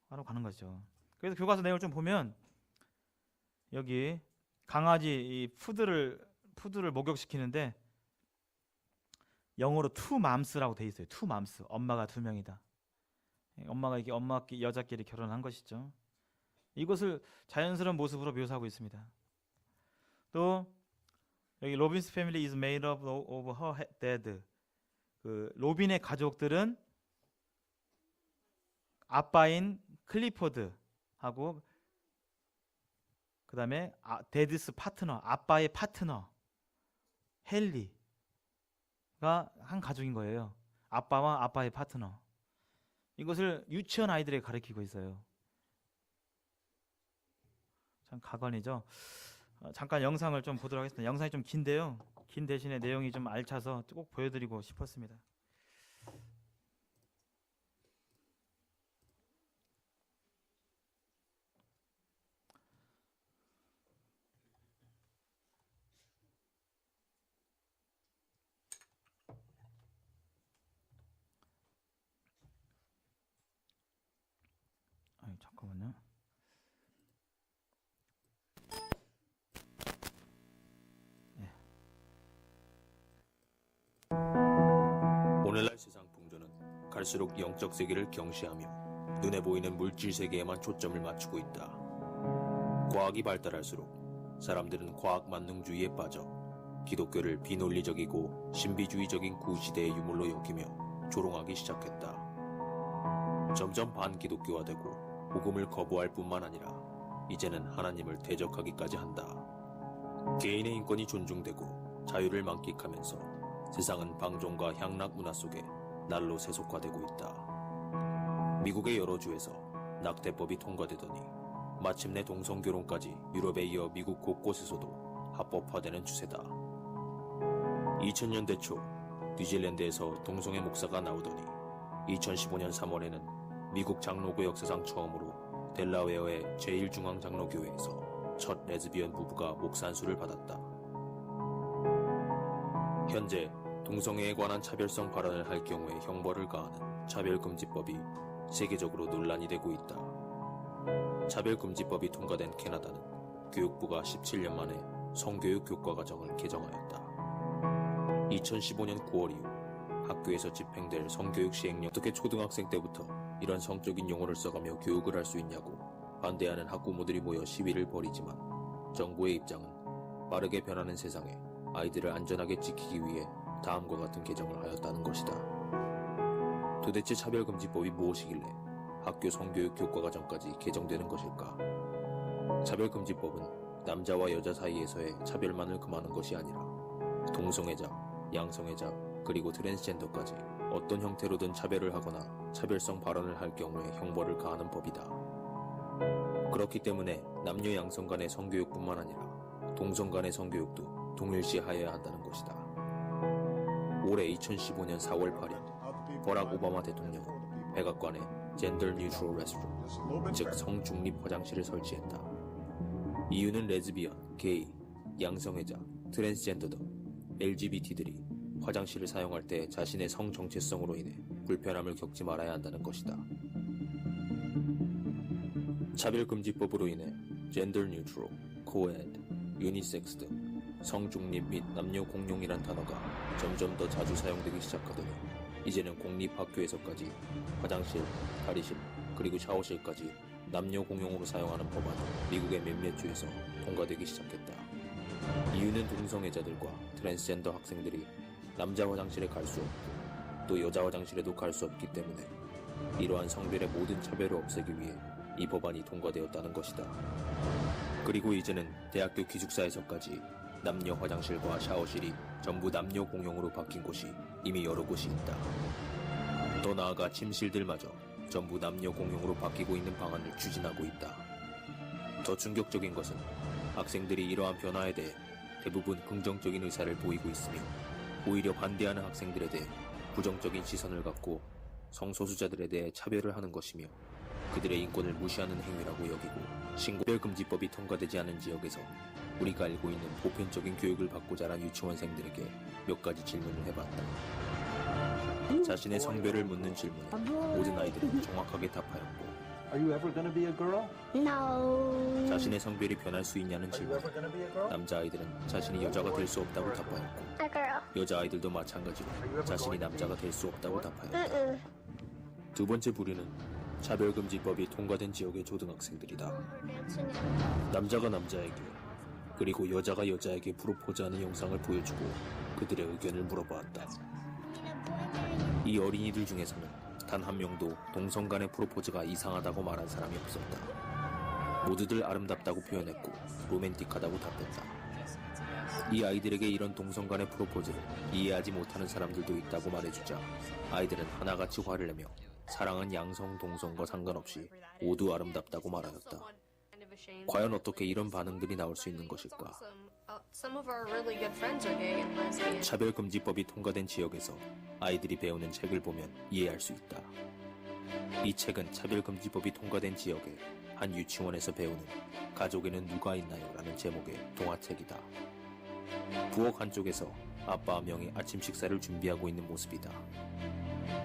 하러 가는 거죠. 그래서 교과서 내용을 좀 보면 여기 강아지 이 푸드를 목욕시키는데 영어로 two moms라고 돼 있어요. two moms. 엄마가 2명이다. 엄마 여자끼리 결혼한 것이죠. 이것을 자연스러운 모습으로 묘사하고 있습니다. 또 여기 로빈스 패밀리 is made up of her dad. 그 로빈의 가족들은 아빠인 클리포드하고 그다음에 데드스 파트너, 아빠의 파트너 헨리가 한 가족인 거예요. 아빠와 아빠의 파트너. 이것을 유치원 아이들에게 가르치고 있어요. 참 가관이죠. 잠깐 영상을 좀 보도록 하겠습니다. 영상이 좀 긴데요. 긴 대신에 내용이 좀 알차서 꼭 보여드리고 싶었습니다. 잠깐만요. 오늘날 세상 풍조는 갈수록 영적 세계를 경시하며 눈에 보이는 물질 세계에만 초점을 맞추고 있다. 과학이 발달할수록 사람들은 과학 만능주의에 빠져 기독교를 비논리적이고 신비주의적인 구시대의 유물로 여기며 조롱하기 시작했다. 점점 반기독교화되고 복음을 거부할 뿐만 아니라 이제는 하나님을 대적하기까지 한다. 개인의 인권이 존중되고 자유를 만끽하면서 세상은 방종과 향락 문화 속에 날로 세속화되고 있다. 미국의 여러 주에서 낙태법이 통과되더니 마침내 동성결혼까지 유럽에 이어 미국 곳곳에서도 합법화되는 추세다. 2000년대 초 뉴질랜드에서 동성애 목사가 나오더니 2015년 3월에는 미국 장로교 역사상 처음으로 델라웨어의 제1중앙장로교회에서 첫 레즈비언 부부가 목산수를 받았다. 현재 동성애에 관한 차별성 발언을 할 경우에 형벌을 가하는 차별금지법이 세계적으로 논란이 되고 있다. 차별금지법이 통과된 캐나다는 교육부가 17년 만에 성교육 교과과정을 개정하였다. 2015년 9월 이후 학교에서 집행될 성교육 시행령, 어떻게 초등학생 때부터 이런 성적인 용어를 써가며 교육을 할 수 있냐고 반대하는 학부모들이 모여 시위를 벌이지만 정부의 입장은 빠르게 변하는 세상에 아이들을 안전하게 지키기 위해 다음과 같은 개정을 하였다는 것이다. 도대체 차별금지법이 무엇이길래 학교 성교육 교과과정까지 개정되는 것일까? 차별금지법은 남자와 여자 사이에서의 차별만을 금하는 것이 아니라 동성애자, 양성애자, 그리고 트랜스젠더까지 어떤 형태로든 차별을 하거나 차별성 발언을 할 경우에 형벌을 가하는 법이다. 그렇기 때문에 남녀 양성 간의 성교육뿐만 아니라 동성 간의 성교육도 동일시하여야 한다는 것이다. 올해 2015년 4월 8일 버락 오바마 대통령은 백악관에 젠더 뉴트럴 레스트룸, 즉 성중립 화장실을 설치했다. 이유는 레즈비언, 게이, 양성애자, 트랜스젠더 등 LGBT들이 화장실을 사용할 때 자신의 성 정체성으로 인해 불편함을 겪지 말아야 한다는 것이다. 차별금지법으로 인해 젠더 뉴트럴, 코에드, 유니섹스 등 성중립 및 남녀 공용이란 단어가 점점 더 자주 사용되기 시작하더니 이제는 공립학교에서까지 화장실, 탈의실, 그리고 샤워실까지 남녀 공용으로 사용하는 법안이 미국의 몇몇 주에서 통과되기 시작했다. 이유는 동성애자들과 트랜스젠더 학생들이 남자 화장실에 갈 수 없고 또 여자 화장실에도 갈 수 없기 때문에 이러한 성별의 모든 차별을 없애기 위해 이 법안이 통과되었다는 것이다. 그리고 이제는 대학교 기숙사에서까지 남녀 화장실과 샤워실이 전부 남녀 공용으로 바뀐 곳이 이미 여러 곳이 있다. 더 나아가 침실들마저 전부 남녀 공용으로 바뀌고 있는 방안을 추진하고 있다. 더 충격적인 것은 학생들이 이러한 변화에 대해 대부분 긍정적인 의사를 보이고 있으며 오히려 반대하는 학생들에 대해 부정적인 시선을 갖고 성소수자들에 대해 차별을 하는 것이며 그들의 인권을 무시하는 행위라고 여기고 신고별금지법이 통과되지 않은 지역에서 우리가 알고 있는 보편적인 교육을 받고 자란 유치원생들에게 몇 가지 질문을 해봤다. 자신의 성별을 묻는 질문에 모든 아이들은 정확하게 답하였고 Are you ever gonna be a girl? No. 자신의 성별이 변할 수 있냐는 질문에 gonna be a girl? 남자아이들은 자신이 여자가 될 수 없다고 답하였고 A girl. 여자아이들도 마찬가지로 자신이 남자가 될 수 없다고 답하였다. Mm-mm. 두 번째 부류는 차별금지법이 통과된 지역의 초등학생들이다. 남자가 남자에게 그리고 여자가 여자에게 프로포즈하는 영상을 보여주고 그들의 의견을 물어보았다. 이 어린이들 중에서는 단 한 명도 동성 간의 프로포즈가 이상하다고 말한 사람이 없었다. 모두들 아름답다고 표현했고 로맨틱하다고 답했다. 이 아이들에게 이런 동성 간의 프로포즈를 이해하지 못하는 사람들도 있다고 말해주자 아이들은 하나같이 화를 내며 사랑은 양성 동성과 상관없이 모두 아름답다고 말하였다. 과연 어떻게 이런 반응들이 나올 수 있는 것일까? 차별금지법이 통과된 지역에서 아이들이 배우는 책을 보면 이해할 수 있다. 이 책은 차별금지법이 통과된 지역의 한 유치원에서 배우는 가족에는 누가 있나요? 라는 제목의 동화책이다. 부엌 한쪽에서 아빠 한 명이 아침 식사를 준비하고 있는 모습이다.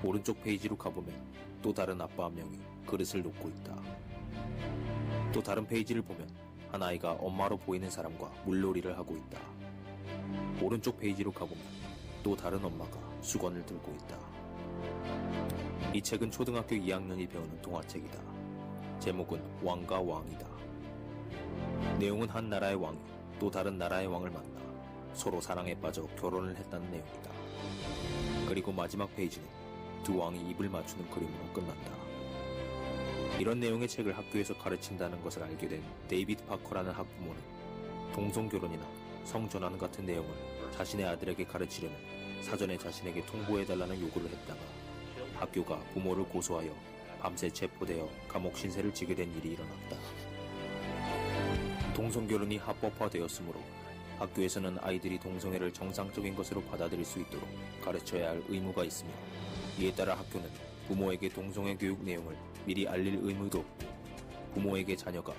오른쪽 페이지로 가보면 또 다른 아빠 한 명이 그릇을 놓고 있다. 또 다른 페이지를 보면 한 아이가 엄마로 보이는 사람과 물놀이를 하고 있다. 오른쪽 페이지로 가보면 또 다른 엄마가 수건을 들고 있다. 이 책은 초등학교 2학년이 배우는 동화책이다. 제목은 왕과 왕이다. 내용은 한 나라의 왕이 또 다른 나라의 왕을 만나 서로 사랑에 빠져 결혼을 했다는 내용이다. 그리고 마지막 페이지는 두 왕이 입을 맞추는 그림으로 끝난다. 이런 내용의 책을 학교에서 가르친다는 것을 알게 된 데이비드 파커라는 학부모는 동성결혼이나 성전환 같은 내용을 자신의 아들에게 가르치려면 사전에 자신에게 통보해달라는 요구를 했다가 학교가 부모를 고소하여 밤새 체포되어 감옥 신세를 지게 된 일이 일어났다. 동성결혼이 합법화되었으므로 학교에서는 아이들이 동성애를 정상적인 것으로 받아들일 수 있도록 가르쳐야 할 의무가 있으며 이에 따라 학교는 부모에게 동성애 교육 내용을 미리 알릴 의무도 없고 부모에게 자녀가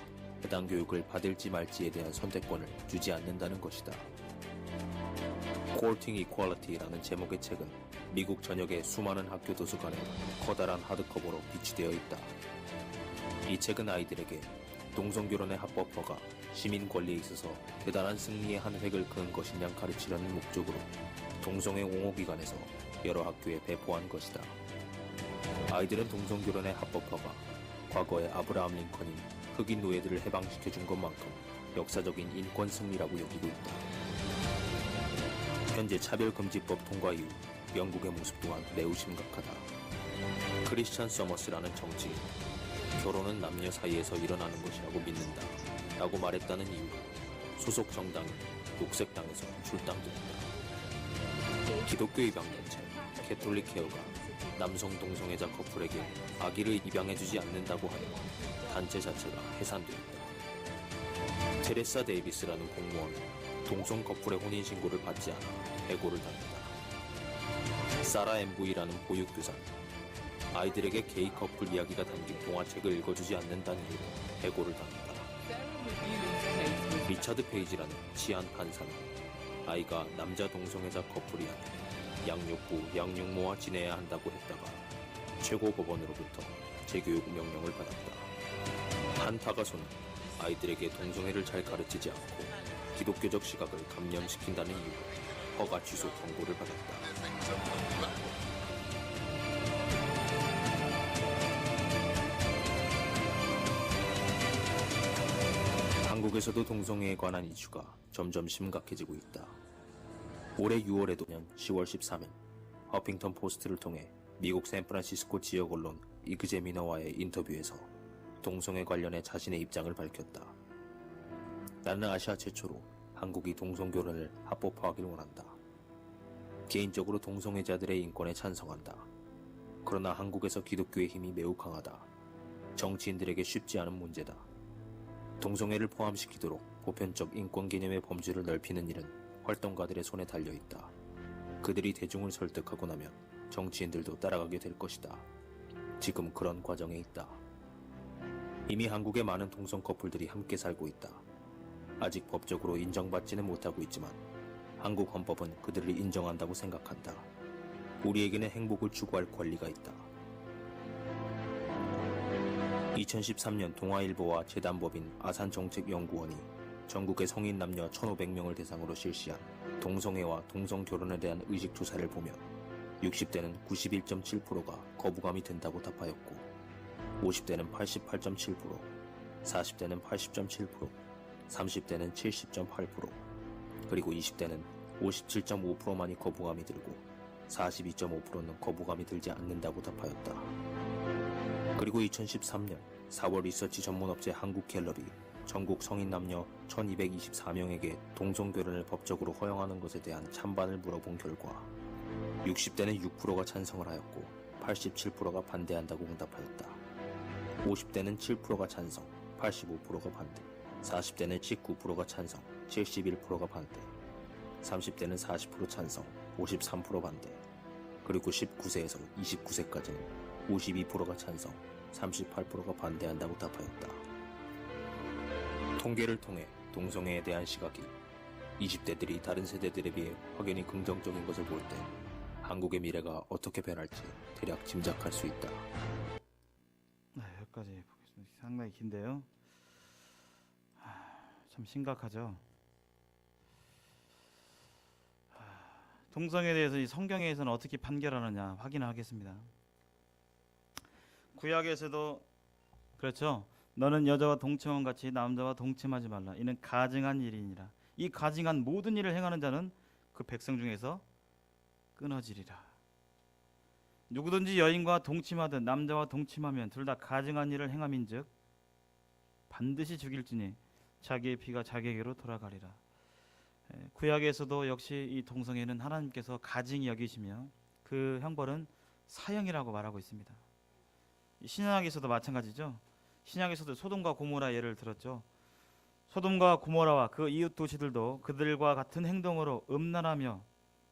해당 교육을 받을지 말지에 대한 선택권을 주지 않는다는 것이다. Courting Equality라는 제목의 책은 미국 전역의 수많은 학교 도서관에 커다란 하드커버로 비치되어 있다. 이 책은 아이들에게 동성결혼의 합법화가 시민 권리에 있어서 대단한 승리의 한 획을 그은 것이냐 가르치려는 목적으로 동성애 옹호기관에서 여러 학교에 배포한 것이다. 아이들은 동성결혼의 합법화가 과거의 아브라함 링컨이 흑인 노예들을 해방시켜준 것만큼 역사적인 인권 승리라고 여기고 있다. 현재 차별금지법 통과 이후 영국의 모습 또한 매우 심각하다. 크리스찬 서머스라는 정치인, 결혼은 남녀 사이에서 일어나는 것이라고 믿는다 라고 말했다는 이유로 소속 정당인 녹색당에서 출당됐다. 기독교 입양단체 캐톨릭 케어가 남성 동성애자 커플에게 아기를 입양해주지 않는다고 하여 단체 자체가 해산되었다. 테레사 데이비스라는 공무원은 동성 커플의 혼인신고를 받지 않아 해고를 당했다. 사라 엠부이라는 보육교사는 아이들에게 게이 커플 이야기가 담긴 동화책을 읽어주지 않는다는 이유로 해고를 당했다. 리차드 페이지라는 치안 판사는 아이가 남자 동성애자 커플이야 양육부 양육모와 지내야 한다고 했다가 최고법원으로부터 재교육 명령을 받았다. 한 타가소는 아이들에게 동성애를 잘 가르치지 않고 기독교적 시각을 감염시킨다는 이유로 허가 취소 경고를 받았다. 한국에서도 동성애에 관한 이슈가 점점 심각해지고 있다. 올해 6월에도 10월 13일 허핑턴 포스트를 통해 미국 샌프란시스코 지역 언론 이그제미너와의 인터뷰에서 동성애 관련해 자신의 입장을 밝혔다. 나는 아시아 최초로 한국이 동성결혼을 합법화하길 원한다. 개인적으로 동성애자들의 인권에 찬성한다. 그러나 한국에서 기독교의 힘이 매우 강하다. 정치인들에게 쉽지 않은 문제다. 동성애를 포함시키도록 보편적 인권 개념의 범주를 넓히는 일은 활동가들의 손에 달려있다. 그들이 대중을 설득하고 나면 정치인들도 따라가게 될 것이다. 지금 그런 과정에 있다. 이미 한국의 많은 동성 커플들이 함께 살고 있다. 아직 법적으로 인정받지는 못하고 있지만 한국 헌법은 그들을 인정한다고 생각한다. 우리에게는 행복을 추구할 권리가 있다. 2013년 동아일보와 재단법인 아산정책연구원이 전국의 성인 남녀 1,500명을 대상으로 실시한 동성애와 동성결혼에 대한 의식조사를 보면 60대는 91.7%가 거부감이 든다고 답하였고 50대는 88.7%, 40대는 80.7%, 30대는 70.8%, 그리고 20대는 57.5%만이 거부감이 들고 42.5%는 거부감이 들지 않는다고 답하였다. 그리고 2013년 4월 리서치 전문업체 한국갤럽이 전국 성인 남녀 1224명에게 동성결혼을 법적으로 허용하는 것에 대한 찬반을 물어본 결과 60대는 6%가 찬성을 하였고 87%가 반대한다고 응답하였다. 50대는 7%가 찬성, 85%가 반대, 40대는 19%가 찬성, 71%가 반대, 30대는 40% 찬성, 53% 반대, 그리고 19세에서 29세까지는 52%가 찬성, 38%가 반대한다고 답하였다. 통계를 통해 동성애에 대한 시각이 20대들이 다른 세대들에 비해 확연히 긍정적인 것을 볼 때 한국의 미래가 어떻게 변할지 대략 짐작할 수 있다. 여기까지 보겠습니다. 상당히 긴데요. 참 심각하죠. 동성애에 대해서 이 성경에서는 어떻게 판결하느냐 확인하겠습니다. 구약에서도 그렇죠. 너는 여자와 동침함 같이 남자와 동침하지 말라. 이는 가증한 일이니라. 이 가증한 모든 일을 행하는 자는 그 백성 중에서 끊어지리라. 누구든지 여인과 동침하든 남자와 동침하면 둘 다 가증한 일을 행함인즉 반드시 죽일지니 자기의 피가 자기에게로 돌아가리라. 구약에서도 역시 이 동성애는 하나님께서 가증히 여기시며 그 형벌은 사형이라고 말하고 있습니다. 신약에서도 마찬가지죠. 신약에서도 소돔과 고모라 예를 들었죠. 소돔과 고모라와 그 이웃 도시들도 그들과 같은 행동으로 음란하며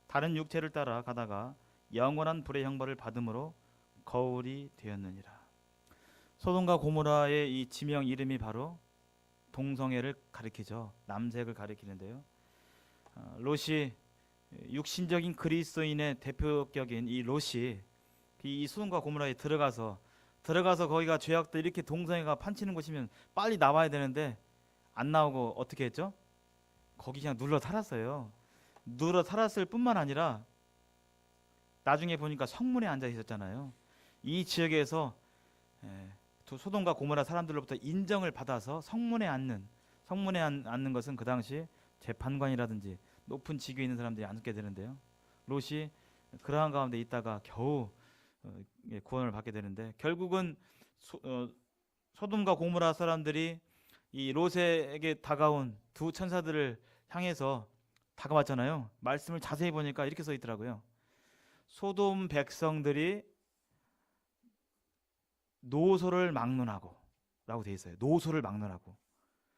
다른 육체를 따라 가다가 영원한 불의 형벌을 받음으로 거울이 되었느니라. 소돔과 고모라의 이 지명 이름이 바로 동성애를 가리키죠. 남색을 가리키는데요. 롯이 육신적인 그리스도인의 대표격인 이 롯이 이 소돔과 고모라에 들어가서 거기가 죄악들 이렇게 동성애가 판치는 곳이면 빨리 나와야 되는데 안 나오고 어떻게 했죠? 거기 그냥 눌러 살았어요. 눌러 살았을 뿐만 아니라 나중에 보니까 성문에 앉아 있었잖아요. 이 지역에서 소돔과 고모라 사람들로부터 인정을 받아서 성문에 앉는 것은 그 당시 재판관이라든지 높은 직위에 있는 사람들이 앉게 되는데요. 롯이 그러한 가운데 있다가 겨우 구원을 받게 되는데, 결국은 소돔과 고모라 사람들이 이 롯에게 다가온 두 천사들을 향해서 다가왔잖아요. 말씀을 자세히 보니까 이렇게 써 있더라고요. 소돔 백성들이 노소를 막론하고 라고 돼 있어요. 노소를 막론하고.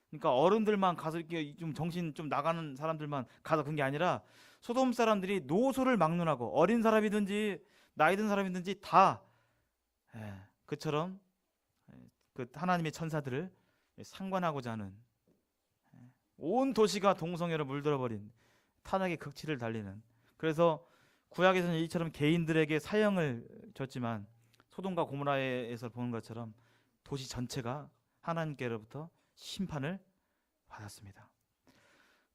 그러니까 어른들만 가서 이렇게 좀 정신 좀 나가는 사람들만 가서 그런 게 아니라 소돔 사람들이 노소를 막론하고, 어린 사람이든지 나이 든 사람이든지 다 그처럼 그 하나님의 천사들을 상관하고자 하는, 온 도시가 동성애로 물들어버린 탄핵의 극치를 달리는. 그래서 구약에서는 이처럼 개인들에게 사형을 줬지만 소돔과 고모라에서 보는 것처럼 도시 전체가 하나님께로부터 심판을 받았습니다.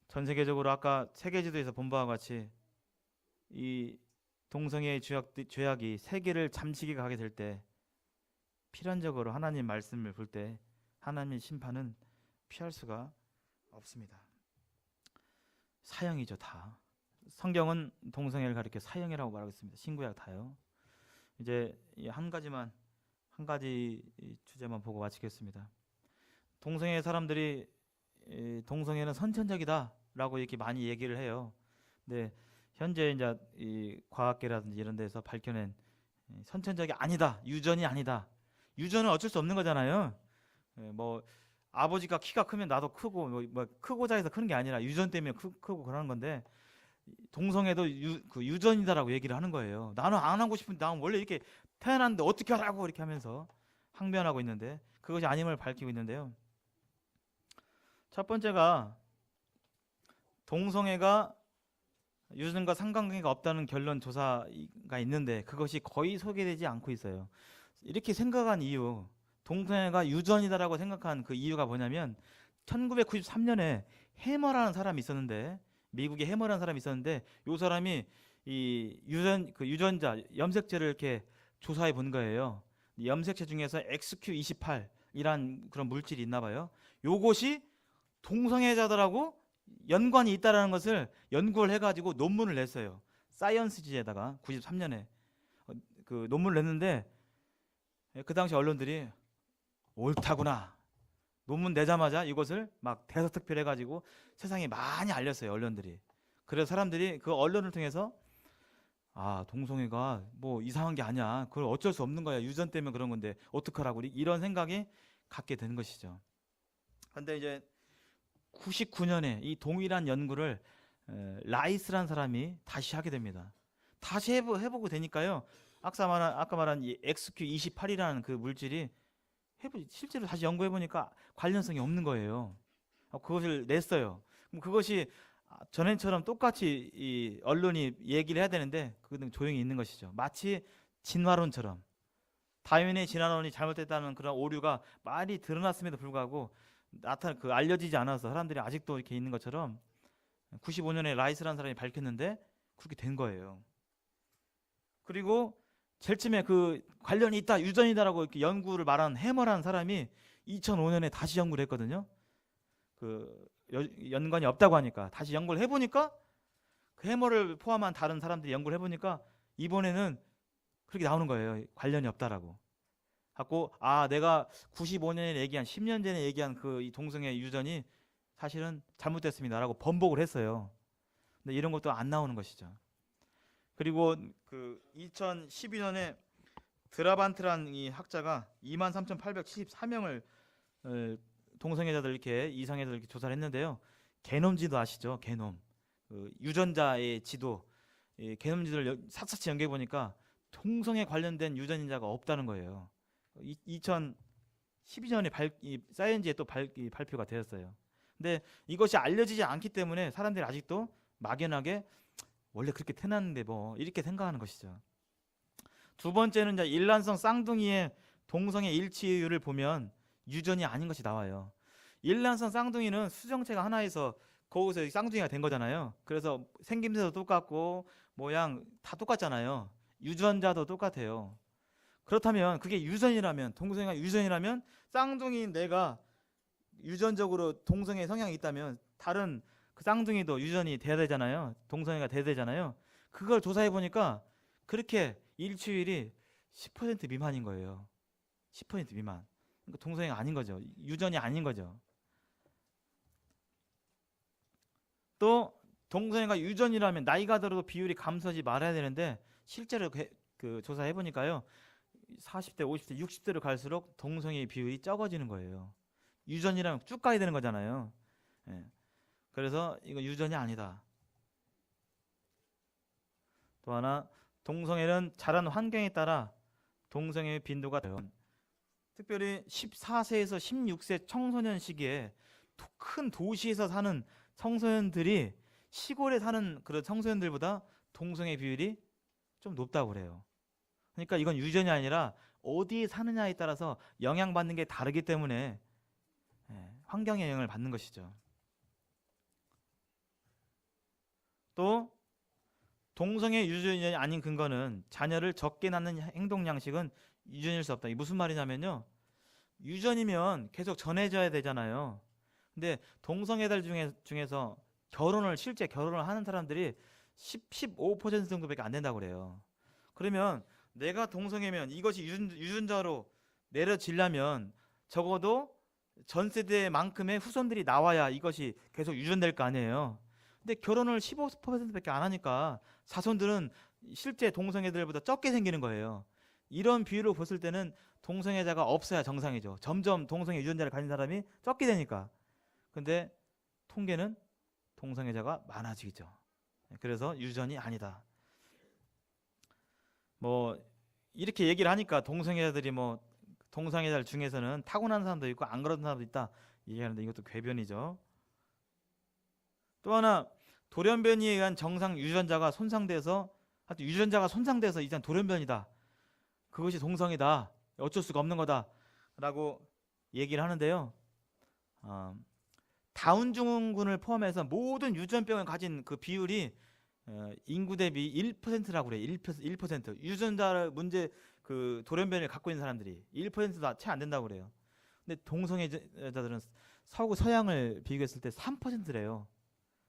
전 세계적으로 아까 세계지도에서 본 바와 같이 이 동성애의 죄악이 세계를 잠식해 가게 될 때, 필연적으로 하나님 말씀을 볼 때 하나님의 심판은 피할 수가 없습니다. 사형이죠, 다. 성경은 동성애를 가리켜 사형이라고 말하고 있습니다. 신구약 다요. 이제 한 가지 주제만 보고 마치겠습니다. 동성애 사람들이 동성애는 선천적이다라고 이렇게 많이 얘기를 해요. 근데 현재 이제 이 과학계라든지 이런 데서 밝혀낸 선천적이 아니다, 유전이 아니다. 유전은 어쩔 수 없는 거잖아요. 뭐 아버지가 키가 크면 나도 크고, 뭐 크고자 해서 크는 게 아니라 유전 때문에 크고 그러는 건데, 동성애도 유전이다라고 얘기를 하는 거예요. 나는 안 하고 싶은데, 나는 원래 이렇게 태어났는데 어떻게 하라고 이렇게 하면서 항변하고 있는데, 그것이 아님을 밝히고 있는데요. 첫 번째가 동성애가 유전과 상관관계가 없다는 결론 조사가 있는데 그것이 거의 소개되지 않고 있어요. 이렇게 생각한 이유, 동성애가 유전이다라고 생각한 그 이유가 뭐냐면 1993년에 해머라는 사람이 있었는데, 미국에 해머라는 사람이 있었는데, 이 사람이 이 유전자 염색체를 이렇게 조사해 본 거예요. 염색체 중에서 XQ28이란 그런 물질이 있나 봐요. 요것이 동성애자들하고 연관이 있다라는 것을 연구를 해가지고 논문을 냈어요. 사이언스지에다가 93년에 그 논문을 냈는데, 그 당시 언론들이 옳다구나, 논문 내자마자 이것을 막 대서특필해가지고 세상에 많이 알렸어요, 언론들이. 그래서 사람들이 그 언론을 통해서 동성애가 뭐 이상한 게 아니야, 그걸 어쩔 수 없는 거야, 유전 때문에 그런 건데 어떡하라고, 이런 생각이 갖게 된 것이죠. 그런데 이제 99년에 이 동일한 연구를 라이스라는 사람이 다시 하게 됩니다. 다시 해보고 되니까요, 아까 말한 이 XQ28이라는 그 물질이 실제로 다시 연구해보니까 관련성이 없는 거예요. 그것을 냈어요. 그럼 그것이 전에처럼 똑같이 이 언론이 얘기를 해야 되는데 그건 조용히 있는 것이죠. 마치 진화론처럼 다윈의 진화론이 잘못됐다는 그런 오류가 많이 드러났음에도 불구하고 알려지지 않아서 사람들이 아직도 이렇게 있는 것처럼 95년에 라이스라는 사람이 밝혔는데 그렇게 된 거예요. 그리고 제일 처음에 그 관련이 있다, 유전이다라고 이렇게 연구를 말한 해머라는 사람이 2005년에 다시 연구를 했거든요. 그 연관이 없다고 하니까 다시 연구를 해보니까, 그 해머를 포함한 다른 사람들이 연구를 해보니까 이번에는 그렇게 나오는 거예요. 관련이 없다라고. 갖고 내가 95년에 얘기한 10년 전에 얘기한 그 이 동성애 유전이 사실은 잘못됐습니다라고 번복을 했어요. 근데 이런 것도 안 나오는 것이죠. 그리고 그 2012년에 드라반트라는 이 학자가 23,874명을 동성애자들 이렇게 이상애들 이렇게 조사를 했는데요. 게놈지도 아시죠? 게놈. 유전자의 지도, 게놈지도를 샅샅이 연구해 보니까 동성애 관련된 유전인자가 없다는 거예요. 12년에 사이언지에 또 발표가 되었어요. 근데 이것이 알려지지 않기 때문에 사람들이 아직도 막연하게 원래 그렇게 태어났는데 뭐 이렇게 생각하는 것이죠. 두 번째는 이제 일란성 쌍둥이의 동성애 일치율을 보면 유전이 아닌 것이 나와요. 일란성 쌍둥이는 수정체가 하나에서 거기서 쌍둥이가 된 거잖아요. 그래서 생김새도 똑같고 모양 다 똑같잖아요. 유전자도 똑같아요. 그렇다면 그게 유전이라면, 동성애가 유전이라면 쌍둥이인 내가 유전적으로 동성애 성향이 있다면 다른 그 쌍둥이도 유전이 돼야 되잖아요. 동성애가 돼야 되잖아요. 그걸 조사해 보니까 그렇게 일치율이 10% 미만인 거예요. 10% 미만. 그러니까 동성애가 아닌 거죠. 유전이 아닌 거죠. 또 동성애가 유전이라면 나이가 들어도 비율이 감소하지 말아야 되는데 실제로 그 조사해 보니까요. 40대, 50대, 60대로 갈수록 동성애의 비율이 적어지는 거예요. 유전이랑 쭉 가야 되는 거잖아요. 예. 그래서 이거 유전이 아니다. 또 하나, 동성애는 자란 환경에 따라 동성애의 빈도가 돼요. 특별히 14세에서 16세 청소년 시기에 큰 도시에서 사는 청소년들이 시골에 사는 그런 청소년들보다 동성애 비율이 좀 높다고 그래요. 그러니까 이건 유전이 아니라 어디에 사느냐에 따라서 영향받는 게 다르기 때문에 환경의 영향을 받는 것이죠. 또 동성애 유전이 아닌 근거는 자녀를 적게 낳는 행동 양식은 유전일 수 없다. 이게 무슨 말이냐면요. 유전이면 계속 전해져야 되잖아요. 근데 동성애들 중에서 실제 결혼을 하는 사람들이 15% 정도밖에 안 된다고 그래요. 그러면 내가 동성애면 이것이 유전자로 내려지려면 적어도 전 세대만큼의 후손들이 나와야 이것이 계속 유전될 거 아니에요. 근데 결혼을 15%밖에 안 하니까 자손들은 실제 동성애들보다 적게 생기는 거예요. 이런 비율로 봤을 때는 동성애자가 없어야 정상이죠. 점점 동성애 유전자를 가진 사람이 적게 되니까. 근데 통계는 동성애자가 많아지죠. 그래서 유전이 아니다. 뭐 이렇게 얘기를 하니까 동성애자들이 뭐 동성애자 중에서는 타고난 사람도 있고 안 그런 사람도 있다 얘기하는데 이것도 궤변이죠. 또 하나, 돌연변이에 의한 정상 유전자가 손상돼서 하여튼 유전자가 손상돼서 이젠 돌연변이다. 그것이 동성애다. 어쩔 수가 없는 거다. 라고 얘기를 하는데요. 다운 증후군을 포함해서 모든 유전병을 가진 그 비율이 인구 대비 1%라고 그래요. 1%. 유전자 문제 그 돌연변이를 갖고 있는 사람들이 1%도 채 안 된다고 그래요. 근데 동성애자들은 서양을 비교했을 때 3%래요.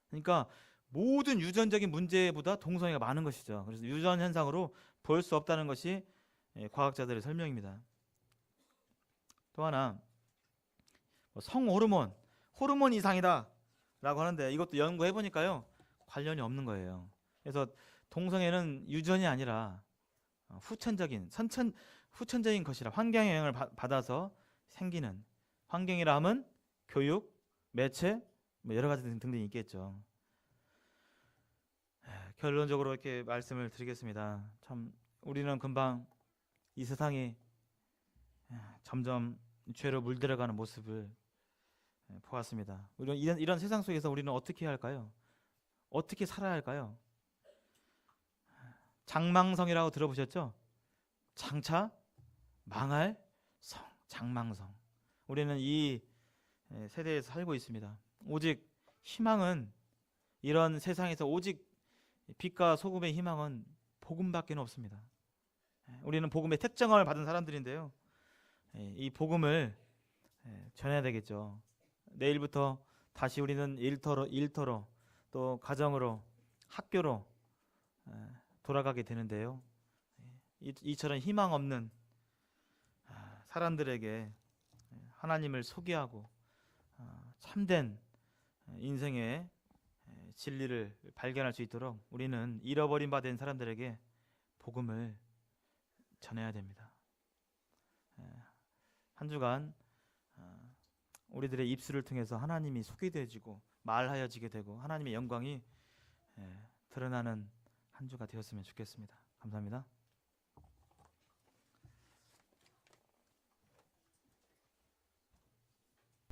그러니까 모든 유전적인 문제보다 동성애가 많은 것이죠. 그래서 유전 현상으로 볼 수 없다는 것이 과학자들의 설명입니다. 또 하나, 성호르몬, 호르몬 이상이다 라고 하는데 이것도 연구해 보니까요 관련이 없는 거예요. 그래서 동성애는 유전이 아니라 후천적인 것이라 환경의 영향을 받아서 생기는, 환경이라 함은 교육, 매체 뭐 여러 가지 등등이 있겠죠. 결론적으로 이렇게 말씀을 드리겠습니다. 참 우리는 금방 이 세상이 점점 죄로 물들어가는 모습을 보았습니다. 이런 세상 속에서 우리는 어떻게 해야 할까요? 어떻게 살아야 할까요? 장망성이라고 들어보셨죠? 장차 망할 성, 장망성. 우리는 이 세대에서 살고 있습니다. 오직 희망은, 이런 세상에서 오직 빛과 소금의 희망은 복음밖에 없습니다. 우리는 복음의 특정함을 받은 사람들인데요. 이 복음을 전해야 되겠죠. 내일부터 다시 우리는 일터로 또 가정으로, 학교로 돌아가게 되는데요. 이처럼 희망 없는 사람들에게 하나님을 소개하고 참된 인생의 진리를 발견할 수 있도록 우리는 잃어버린 바 된 사람들에게 복음을 전해야 됩니다. 한 주간 우리들의 입술을 통해서 하나님이 소개되어지고 말하여지게 되고 하나님의 영광이 드러나는 한 주가 되었으면 좋겠습니다. 감사합니다.